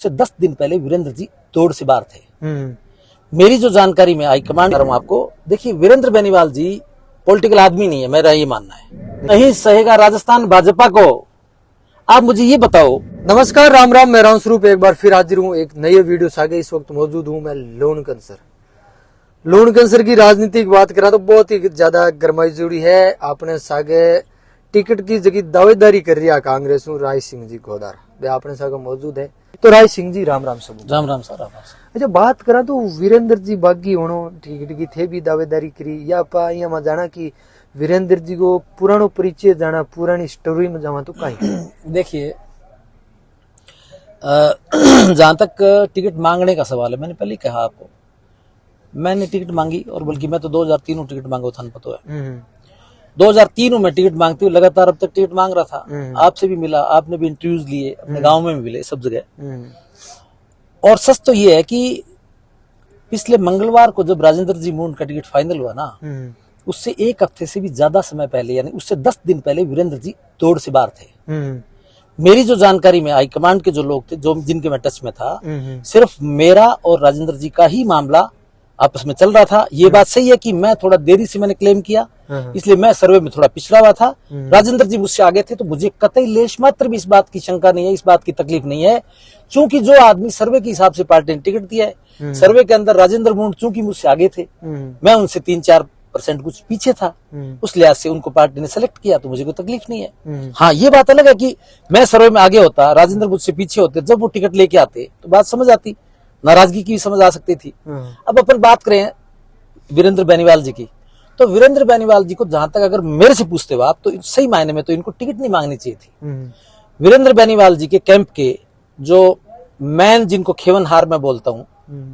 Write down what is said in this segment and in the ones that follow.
से 10 दिन पहले वीरेंद्र जी दौड़ से बाहर थे। मेरी जो जानकारी में हाईकमांड कर रहा हूं आपको, देखिए वीरेंद्र बेनीवाल जी पॉलिटिकल आदमी नहीं है, मेरा ये मानना है। नहीं सहेगा राजस्थान भाजपा को। आप मुझे ये बताओ। नमस्कार, राम राम, मैं राम स्वरूप एक बार फिर हाजिर हूँ एक नए वीडियो से आगे। इस वक्त मौजूद हूँ मैं लोन कंसर की राजनीति की बात करा तो बहुत ही ज्यादा गरमाई जुड़ी है। आपने सागे टिकट की जगह दावेदारी कर रही है कांग्रेस राय सिंह जी गोदार वे अपने सागे मौजूद है। तो राय सिंह जी राम राम सब। राम राम सर। अच्छा, बात करा तो वीरेंद्र जी बागी होनो टिकट की थे भी दावेदारी करी या पा यहाँ जाना कि वीरेंद्र जी को पुरानो परिचय जाना, पुरानी स्टोरी में जावा तो कहीं। देखिए जहां तक टिकट मांगने का सवाल है, मैंने पहले ही कहा आपको, मैंने टिकट मांगी और बल्कि मैं तो 2003 में टिकट मांगा था, पता है 2003 में टिकट मांगती हूँ लगातार, अब तक टिकट मांग रहा था। आपसे भी मिला, आपने भी इंटरव्यूज लिए, अपने गांव में भी मिले, सब जगह। और सच तो ये है कि पिछले मंगलवार को जब राजेंद्र जी मून का टिकट फाइनल हुआ ना, उससे एक हफ्ते से भी ज्यादा समय पहले, यानी उससे 10 दिन पहले वीरेंद्र जी दौड़ से बाहर थे। मेरी जो जानकारी में हाईकमांड के जो लोग थे, जो जिनके मैं टच में था, सिर्फ मेरा और राजेंद्र जी का ही मामला आपस में चल रहा था। ये बात सही है कि मैं थोड़ा देरी से मैंने क्लेम किया, इसलिए मैं सर्वे में थोड़ा पिछड़ा हुआ था। राजेंद्र जी मुझसे आगे थे, तो मुझे कतई लेश मात्र भी इस बात की शंका नहीं है, इस बात की तकलीफ नहीं है। चूंकि जो आदमी सर्वे के हिसाब से पार्टी ने टिकट दिया है, सर्वे के अंदर राजेंद्र मून चूंकि मुझसे आगे थे, मैं उनसे 3-4% कुछ पीछे था, उस लिहाज से उनको पार्टी ने सेलेक्ट किया, तो मुझे कोई तकलीफ नहीं है। हाँ, ये बात अलग है कि मैं सर्वे में आगे होता, राजेंद्र मुझसे पीछे होते, जब वो टिकट लेके आते तो बात समझ आती, नाराजगी की भी समझ आ सकती थी। अब अपन बात करें वीरेंद्र बेनीवाल जी की, तो वीरेंद्र बेनीवाल जी को जहां तक अगर मेरे से पूछते हो आप, तो सही मायने में तो इनको टिकट नहीं मांगनी चाहिए थी। वीरेंद्र बेनीवाल जी के कैंप के जो मैन, जिनको खेवनहार मैं बोलता हूं,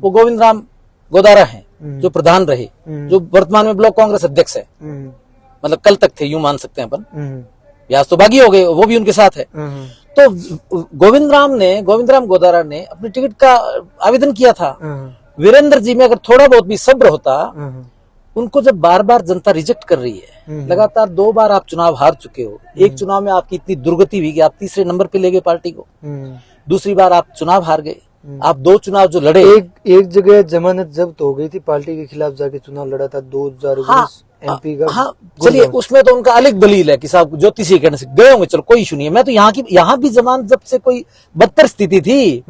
वो गोविंद राम गोदारा हैं, जो प्रधान रहे, जो वर्तमान में ब्लॉक कांग्रेस अध्यक्ष है, मतलब कल तक थे, यूं मान सकते हैं अपन। आज तो बागी हो गए, वो भी उनके साथ है। तो गोविंद राम गोदारा ने अपने टिकट का आवेदन किया था। वीरेंद्र जी में अगर थोड़ा बहुत भी सब्र होता, उनको जब बार बार जनता रिजेक्ट कर रही है, लगातार 2 बार आप चुनाव हार चुके हो, एक चुनाव में आपकी इतनी दुर्गति हुई कि आप तीसरे नंबर पे ले गए पार्टी को, दूसरी बार आप चुनाव हार गए, आप 2 चुनाव जो लड़े, एक जगह जमानत जब्त हो गई थी, पार्टी के खिलाफ जाके चुनाव लड़ा था 2019 एमपी का। हाँ, चलिए उसमें तो उनका अलग दलील है कि साहब ज्योतिषी कहने से गए होंगे, चलो कोई इशू नहीं है। मैं तो यहाँ भी जमानत जब्त से कोई बदतर स्थिति थी।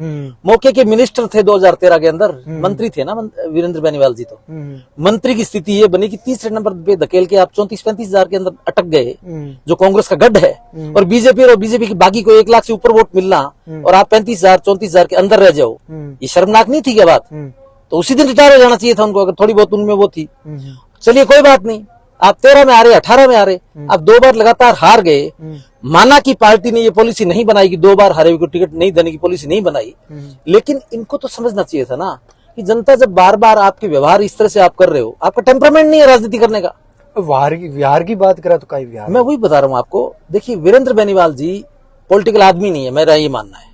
मौके के मिनिस्टर थे 2013 के अंदर, मंत्री थे ना वीरेंद्र बेनीवाल जी, तो मंत्री की स्थिति ये बनी कि तीसरे नंबर पे धकेल के आप 34-35 हजार के अंदर अटक गए, जो कांग्रेस का गढ़ है, और बीजेपी की बाकी को 1 लाख से ऊपर वोट मिलना, और आप 35,000-34,000 के अंदर रह जाओ, ये शर्मनाक नहीं थी क्या बात? तो उसी दिन रिटायर हो जाना चाहिए था उनको, अगर थोड़ी बहुत उनमें वो थी। चलिए कोई बात नहीं, आप 13 में आ रहे, 18 में आ रहे, आप 2 बार लगातार हार गए। माना कि पार्टी ने ये पॉलिसी नहीं बनाई कि 2 बार हारे हुए को टिकट नहीं देने की पॉलिसी नहीं बनाई, लेकिन इनको तो समझना चाहिए था ना कि जनता जब बार बार आपके व्यवहार इस तरह से आप कर रहे हो, आपका टेम्परामेंट नहीं है राजनीति करने का। बिहार की बात करा तो कहीं बिहार, मैं वही बता रहा हूँ आपको। देखिए वीरेंद्र बेनीवाल जी पॉलिटिकल आदमी नहीं है, मेरा ये मानना है।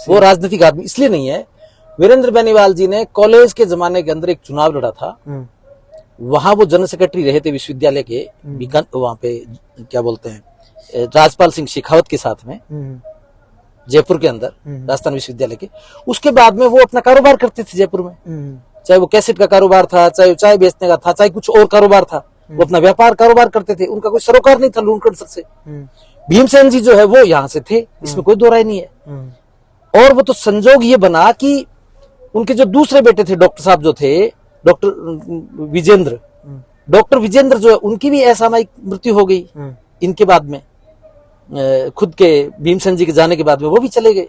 वो राजनीतिक आदमी इसलिए नहीं है, वीरेंद्र बेनीवाल जी ने कॉलेज के जमाने के अंदर एक चुनाव लड़ा था, वहां वो जनरल सेक्रेटरी रहे थे विश्वविद्यालय के, वहां पे क्या बोलते हैं, राजपाल सिंह शेखावत के साथ में, जयपुर के अंदर राजस्थान विश्वविद्यालय के। उसके बाद में वो अपना कारोबार करते थे जयपुर में, चाहे वो कैसेट का कारोबार था, चाहे चाय बेचने का था, चाहे कुछ और कारोबार था, वो अपना व्यापार कारोबार करते थे। उनका कोई सरोकार नहीं था लूटकर से। भीमसेन जी जो है वो यहाँ से थे, इसमें कोई दो राय नहीं है। और वो तो संजोग ये बना कि उनके जो दूसरे बेटे थे, डॉक्टर साहब जो थे, डॉक्टर विजेंद्र जो है, उनकी भी असामयिक मृत्यु हो गई इनके बाद में, खुद के भीमसेन जी के जाने के बाद में वो भी चले गए।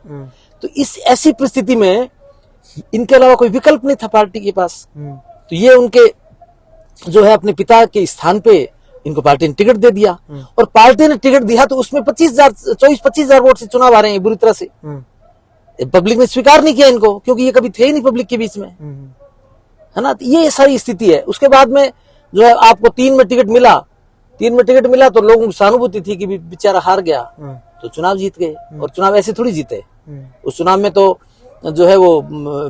तो इस ऐसी परिस्थिति में इनके अलावा कोई विकल्प नहीं था पार्टी के पास। तो ये उनके जो है अपने पिता के स्थान पे इनको पार्टी ने टिकट दे दिया, और पार्टी ने टिकट दिया तो उसमें 24-25 वोट से चुनाव आ रहे हैं बुरी तरह से। पब्लिक ने स्वीकार नहीं किया इनको, क्योंकि ये कभी थे ही नहीं पब्लिक के बीच में, है ना। ये सारी स्थिति है। उसके बाद में जो है आपको 3 में टिकट मिला, तो लोगों की सहानुभूति थी कि बेचारा हार गया, तो चुनाव जीत गए। और चुनाव ऐसे थोड़ी जीते, उस चुनाव में तो जो है वो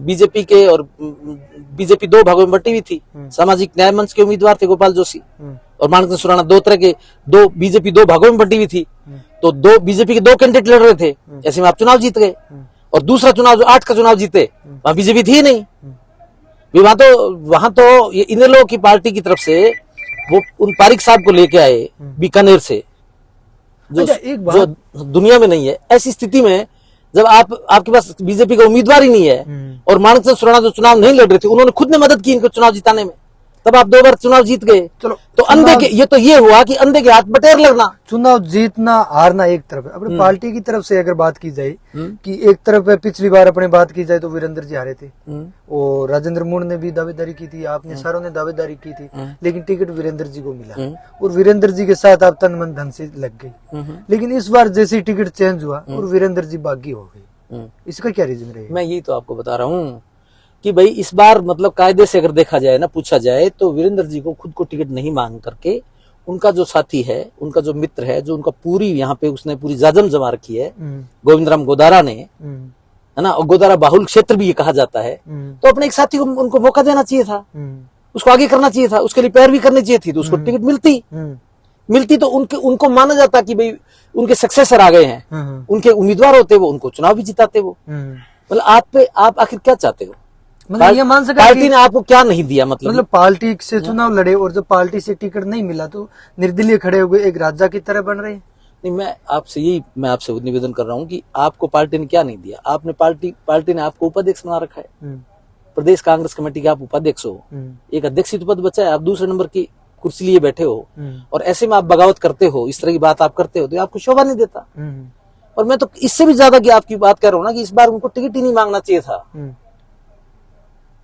बीजेपी के, और बीजेपी 2 भागों में बटी हुई थी। सामाजिक न्याय मंच के उम्मीदवार थे गोपाल जोशी और मानक सुराणा, 2 तरह के, बीजेपी 2 भागों में बटी हुई थी, तो बीजेपी के 2 कैंडिडेट लड़ रहे थे, ऐसे में आप चुनाव जीत गए। और दूसरा चुनाव जो 8 का चुनाव जीते, वहां बीजेपी थी ही नहीं। वहां तो ये इन लोगों की पार्टी की तरफ से वो उन पारिक साहब को लेके आए बीकानेर से, जो एक बात जो दुनिया में नहीं है। ऐसी स्थिति में जब आपके पास बीजेपी का उम्मीदवार ही नहीं है और माणिक सुराणा जो चुनाव नहीं लड़ रहे थे, उन्होंने खुद ने मदद की इनको चुनाव जिताने में, तब आप 2 बार चुनाव जीत गए। चलो, तो अंधे के ये हुआ कि अंधे के हाथ बटेर लगना। चुनाव जीतना हारना एक तरफ है, अपनी पार्टी की तरफ से अगर बात की जाए कि एक तरफ है, पिछली बार अपने बात की जाए तो वीरेंद्र जी हारे थे और राजेंद्र मोहन ने भी दावेदारी की थी, आपने सारों ने दावेदारी की थी, लेकिन टिकट वीरेंद्र जी को मिला और वीरेंद्र जी के साथ आप तन मन धन से लग गई। लेकिन इस बार जैसे टिकट चेंज हुआ और वीरेंद्र जी बागी हो गई, इसका क्या रीजन रहेगा? मैं यही तो आपको बता रहा हूँ कि भाई इस बार मतलब कायदे से अगर देखा जाए ना, पूछा जाए तो वीरेंद्र जी को खुद को टिकट नहीं मांग करके उनका जो साथी है, उनका जो मित्र है, जो उनका पूरी यहाँ पे उसने पूरी जाजम जमा रखी है, गोविंद राम गोदारा ने, है ना, और गोदारा बाहुल क्षेत्र भी ये कहा जाता है, तो अपने एक साथी को उनको मौका देना चाहिए था, उसको आगे करना चाहिए था, उसके लिए पैरवी करनी चाहिए थी, तो उसको टिकट मिलती तो उनको माना जाता कि भाई उनके सक्सेसर आ गए हैं, उनके उम्मीदवार होते वो, उनको चुनाव भी जिताते वो। मतलब आप आखिर क्या चाहते हो? मतलब ये मान सकते पार्टी ने आपको क्या नहीं दिया? मतलब पार्टी से चुनाव लड़े और जब पार्टी से टिकट नहीं मिला तो निर्दलीय खड़े हो गए, एक राजा की तरह बन रहे हैं। नहीं, मैं आपसे निवेदन कर रहा हूँ कि आपको पार्टी ने क्या नहीं दिया। आपने पार्टी ने आपको उपाध्यक्ष बना रखा है, प्रदेश कांग्रेस कमेटी के आप उपाध्यक्ष हो, एक अध्यक्ष तो पद बचा है, आप दूसरे नंबर की कुर्सी लिए बैठे हो और ऐसे में आप बगावत करते हो, इस तरह की बात आप करते हो तो आपको शोभा नहीं देता। और मैं तो इससे भी ज्यादा की आपकी बात कर रहा हूँ ना कि इस बार उनको टिकट ही नहीं मांगना चाहिए था,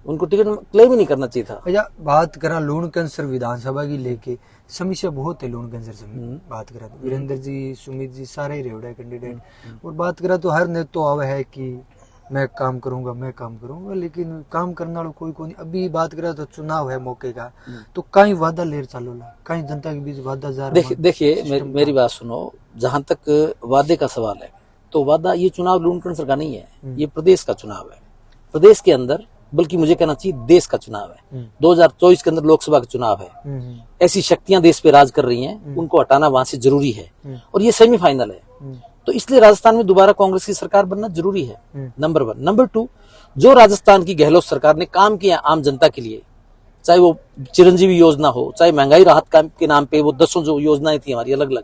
उनको टिकट क्लेम ही नहीं करना चाहिए था। भैया बात करा लूण कैंसर विधानसभा की लेके समस्या बहुत है, लूण कैंसर से बात करा तो वीरेंद्र जी, सुमित जी सारे ही रेवड़ा कैंडिडेट, और बात करा तो हर नेता आवे है कि मैं काम करूंगा, लेकिन काम करने वाला कोई को नहीं। अभी बात करा तो चुनाव है मौके का, तो कहीं वादा लेर चालो ला, कहीं जनता के बीच वादा जा रहा। देखिए मेरी बात सुनो, जहां तक वादे का सवाल है तो वादा, ये चुनाव लूण कैंसर का नहीं है, ये प्रदेश का चुनाव है, प्रदेश के अंदर, बल्कि मुझे कहना चाहिए देश का चुनाव है। 2024 के अंदर लोकसभा का चुनाव है, ऐसी शक्तियां देश पे राज कर रही हैं, उनको हटाना वहां से जरूरी है और ये सेमीफाइनल है, तो इसलिए राजस्थान में दोबारा कांग्रेस की सरकार बनना जरूरी है, नंबर 1। नंबर 2, जो राजस्थान की गहलोत सरकार ने काम किया आम जनता के लिए, चाहे वो चिरंजीवी योजना हो, चाहे महंगाई राहत के नाम पे वो 10 जो योजनाएं थी हमारी अलग अलग,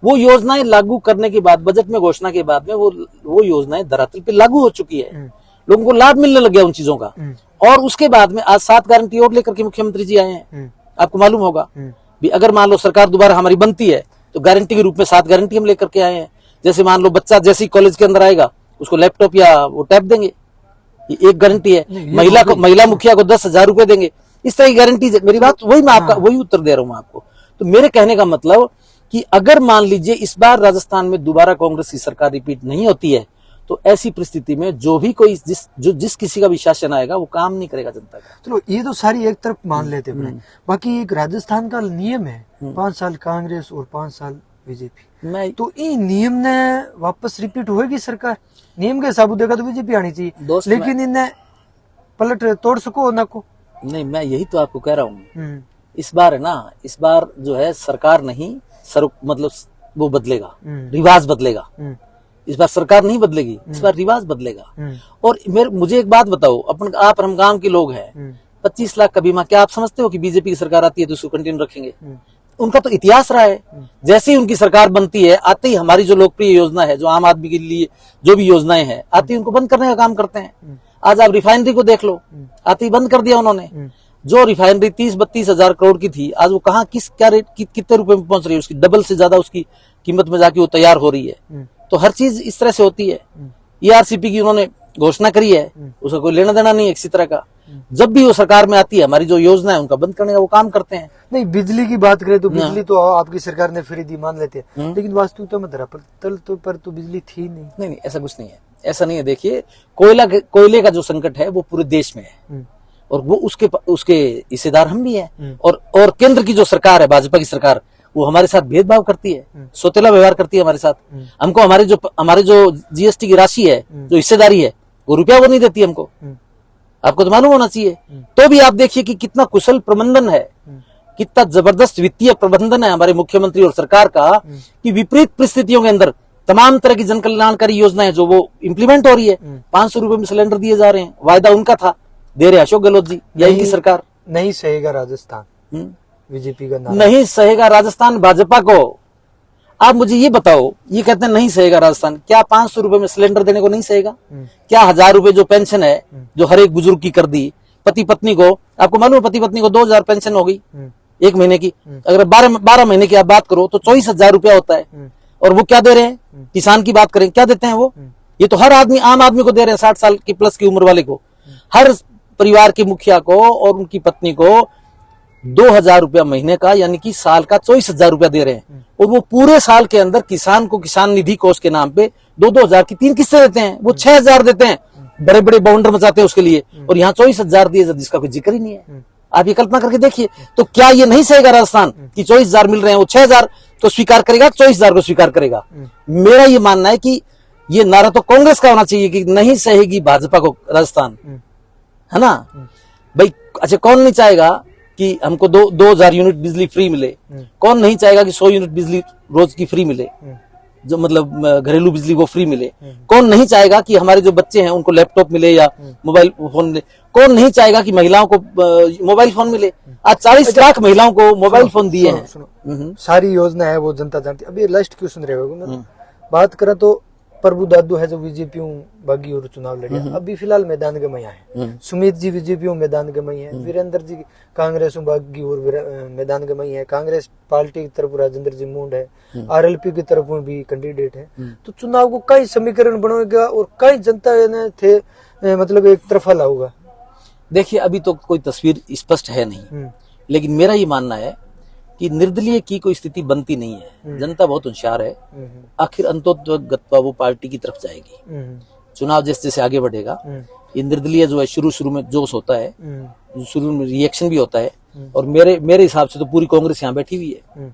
वो योजनाएं लागू करने के बाद, बजट में घोषणा के बाद में वो योजनाएं धरातल पे लागू हो चुकी है, लोगों को लाभ मिलने लग गया उन चीजों का। और उसके बाद में आज 7 गारंटी और लेकर के मुख्यमंत्री जी आए हैं, आपको मालूम होगा भी, अगर मान लो सरकार दोबारा हमारी बनती है तो गारंटी के रूप में 7 गारंटी हम लेकर के आए हैं। जैसे मान लो बच्चा जैसे ही कॉलेज के अंदर आएगा उसको लैपटॉप या वो टैब देंगे, ये एक गारंटी है। महिला मुखिया को 10,000 रुपए देंगे, इस तरह की गारंटी। मेरी बात वही, मैं आपका वही उत्तर दे रहा हूँ आपको। तो मेरे कहने का मतलब कि अगर मान लीजिए इस बार राजस्थान में दोबारा कांग्रेस की सरकार रिपीट नहीं होती है, तो ऐसी परिस्थिति में जो भी कोई जिस किसी का भी शासन आएगा वो काम नहीं करेगा जनता का। चलो ये तो सारी एक तरफ मान लेते हैं, बाकी एक राजस्थान का नियम है 5 साल कांग्रेस और 5 साल बीजेपी, तो ये नियम ने वापस रिपीट होगी सरकार? नियम के हिसाब देखा तो बीजेपी आनी चाहिए, लेकिन इन्हें पलट तोड़ सको ना को नहीं। मैं यही तो आपको कह रहा हूँ, इस बार है ना, इस बार जो है सरकार नहीं, मतलब वो बदलेगा, रिवाज बदलेगा। इस बार सरकार नहीं बदलेगी, इस बार रिवाज बदलेगा। और मुझे एक बात बताओ, आप हम गांव के लोग हैं, 25 लाख का बीमा, क्या आप समझते हो कि बीजेपी की सरकार आती है तो उसको कंटिन्यू रखेंगे? उनका तो इतिहास रहा है, जैसे ही उनकी सरकार बनती है, आते ही हमारी जो लोकप्रिय योजना है, जो आम आदमी के लिए जो भी योजनाएं हैं, आती ही उनको बंद करने का काम करते हैं। आज आप रिफाइनरी को देख लो, आते ही बंद कर दिया उन्होंने। जो रिफाइनरी 30-32 हजार करोड़ की थी, आज वो कहाँ क्या रेट कितने रुपए में पहुंच रही है, उसकी डबल से ज्यादा उसकी कीमत में जाके वो तैयार हो रही है। तो हर चीज इस तरह से होती है। ERCP की उन्होंने घोषणा करी है, उसका कोई लेना देना नहीं है किसी तरह का। जब भी वो सरकार में आती है, हमारी जो योजना है उनका बंद करने का वो काम करते हैं। नहीं, बिजली की बात करें तो बिजली तो आपकी सरकार ने फ्री दी मान लेते हैं, लेकिन वास्तविकता में धरातल पर तो बिजली थी नहीं। ऐसा कुछ नहीं है, ऐसा नहीं है। देखिए, कोयले का जो संकट है वो पूरे देश में है और वो उसके हिस्सेदार हम भी हैं। और केंद्र की जो सरकार है, भाजपा की सरकार, वो हमारे साथ भेदभाव करती है, सौतेला व्यवहार करती है हमारे साथ। हमको हमारे जो GST की राशि है, जो हिस्सेदारी है, वो रुपया वो नहीं देती हमको। आपको तो मालूम होना चाहिए। तो भी आप देखिए कि कितना कुशल प्रबंधन है, कितना जबरदस्त वित्तीय प्रबंधन है हमारे मुख्यमंत्री और सरकार का, कि विपरीत परिस्थितियों के अंदर तमाम तरह की जन कल्याणकारी योजनाएं जो वो इम्प्लीमेंट हो रही है। 500 रुपए में सिलेंडर दिए जा रहे हैं, वायदा उनका था, दे रहे अशोक गहलोत जी या इनकी सरकार। नहीं सहेगा राजस्थान, बीजेपी का नारा। नहीं सहेगा राजस्थान भाजपा को। आप मुझे ये बताओ, ये कहते हैं नहीं सहेगा राजस्थान, क्या 500 रुपए में सिलेंडर देने को नहीं सहेगा? क्या 1000 रुपए जो पेंशन है जो हर एक बुजुर्ग की कर दी, पति पत्नी को, आपको मालूम है पति पत्नी को 2000 पेंशन हो गई एक महीने की। अगर 12 महीने की आप बात करो तो 24,000 रुपया होता है। और वो क्या दे रहे हैं? किसान की बात करें, क्या देते हैं वो? ये तो हर आदमी, आम आदमी को दे रहे हैं, 60 साल की प्लस की उम्र वाले को। हर परिवार के मुखिया को और उनकी पत्नी को 2000 रुपया महीने का, यानी कि साल का 24,000 रुपया दे रहे हैं। और वो पूरे साल के अंदर किसान को किसान निधि कोष के नाम पे 2-2 हजार की 3 किस्तें देते हैं। वो 6,000 देते हैं, बड़े बड़े बाउंडर मचाते हैं उसके लिए, और यहाँ 24,000 दिए जिसका कोई जिक्र ही नहीं है। आप ये कल्पना करके देखिए, तो क्या ये नहीं सहेगा राजस्थान कि 24,000 मिल रहे हैं? वो 6,000 तो स्वीकार करेगा, 24,000 को स्वीकार करेगा। मेरा ये मानना है कि ये नारा तो कांग्रेस का होना चाहिए कि नहीं सहेगी भाजपा को राजस्थान, है ना भाई? अच्छा, कौन नहीं चाहेगा कि हमको 2,000 यूनिट बिजली फ्री मिले? कौन नहीं चाहेगा कि 100 यूनिट बिजली रोज की फ्री मिले, जो मतलब घरेलू बिजली वो फ्री मिले? कौन नहीं चाहेगा कि हमारे जो बच्चे हैं उनको लैपटॉप मिले या मोबाइल फोन मिले? कौन नहीं चाहेगा कि महिलाओं को मोबाइल फोन मिले? आज 40 लाख महिलाओं को मोबाइल फोन दिए हैं। सारी योजना है वो जनता जानती है। अभी लास्ट क्वेश्चन रहेगा, बात करें तो प्रभु दादू है जो बीजेपी बागी और चुनाव लड़े, अभी फिलहाल मैदान के मैया है। सुमित जी बीजेपी मैदान के मैया है, वीरेंद्र जी कांग्रेस बागी और मैदान के मैया है। कांग्रेस पार्टी की तरफ राजेंद्र जी मुंड है, आरएलपी की तरफ भी कैंडिडेट है। तो चुनाव को कई समीकरण बनाएगा और कई जनता ने थे मतलब एक तरफा लाऊगा। देखिए, अभी तो कोई तस्वीर स्पष्ट है नहीं, लेकिन मेरा ये मानना है कि निर्दलीय की कोई स्थिति बनती नहीं है। जनता बहुत होशियार है, आखिर अंतोगत्वा वो पार्टी की तरफ जाएगी। चुनाव जैसे जैसे आगे बढ़ेगा, ये निर्दलीय जो है शुरू में जोश होता है, शुरू में रिएक्शन भी होता है, और मेरे हिसाब से तो पूरी कांग्रेस यहाँ बैठी हुई है।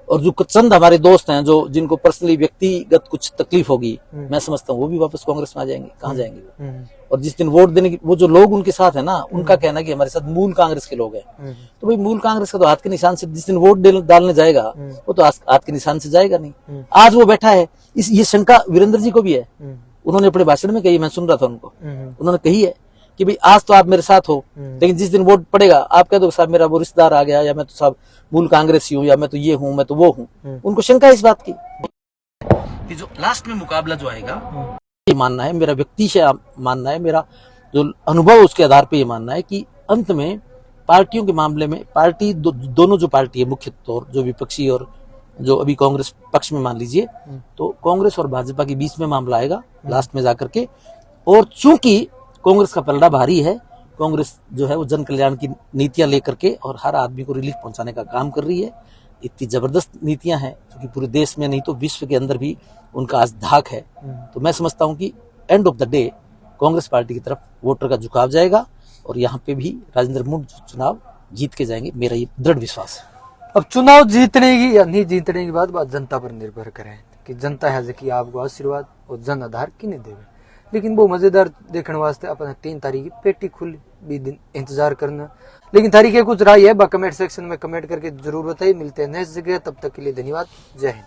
और जो चंद हमारे दोस्त हैं जो जिनको पर्सनली व्यक्तिगत कुछ तकलीफ होगी, मैं समझता हूँ वो भी वापस कांग्रेस में आ जाएंगे। कहाँ जाएंगे? और जिस दिन वोट देने की वो जो लोग उनके साथ है ना, उनका कहना है कि हमारे साथ मूल कांग्रेस के लोग हैं। तो भाई मूल कांग्रेस का तो हाथ के निशान से जिस दिन वोट डालने जाएगा वो तो हाथ के निशान से जाएगा नहीं। आज वो बैठा है, ये शंका वीरेंद्र जी को भी है। उन्होंने अपने भाषण में कही, मैं सुन रहा था उनको, उन्होंने कही है कि भाई आज तो आप मेरे साथ हो, लेकिन जिस दिन वोट पड़ेगा आप कह दो साहब मेरा वो रिश्तेदार आ गया, या मैं तो साहब मूल कांग्रेसी हूँ, या मैं तो ये हूँ, मैं तो वो हूँ। उनको शंका है इस बात की कि जो लास्ट में मुकाबला जो आएगा, ये मानना है मेरा व्यक्ति से मानना है, मेरा जो अनुभव उसके आधार पर ये मानना है कि अंत में पार्टियों के मामले में पार्टी दोनों जो पार्टी है मुख्य तौर जो विपक्षी और जो अभी कांग्रेस पक्ष में मान लीजिए, तो कांग्रेस और भाजपा के बीच में मामला आएगा लास्ट में जाकर के। और चूंकि कांग्रेस का पलड़ा भारी है, कांग्रेस जो है वो जन कल्याण की नीतियां लेकर के और हर आदमी को रिलीफ पहुंचाने का काम कर रही है। इतनी जबरदस्त नीतियां हैं जो कि पूरे देश में नहीं तो विश्व के अंदर भी उनका आज धाक है। तो मैं समझता हूं कि end of the day Congress party की तरफ वोटर का झुकाव जाएगा, और यहाँ पे भी राजेंद्र मुंड चुनाव जीत के जाएंगे, मेरा ये दृढ़ विश्वास है। अब चुनाव जीतने की या नहीं जीतने की बात जनता पर निर्भर करे कि जनता है कि आपको आशीर्वाद और जन आधार किने देवे। लेकिन वो मजेदार देखने वास्ते अपने 3 तारीख पेटी खुल भी दिन इंतजार करना। लेकिन तारीखें कुछ राय है, कमेंट सेक्शन में कमेंट करके जरूर बताइए। मिलते हैं नेक्स्ट जगह, तब तक के लिए धन्यवाद। जय हिंद।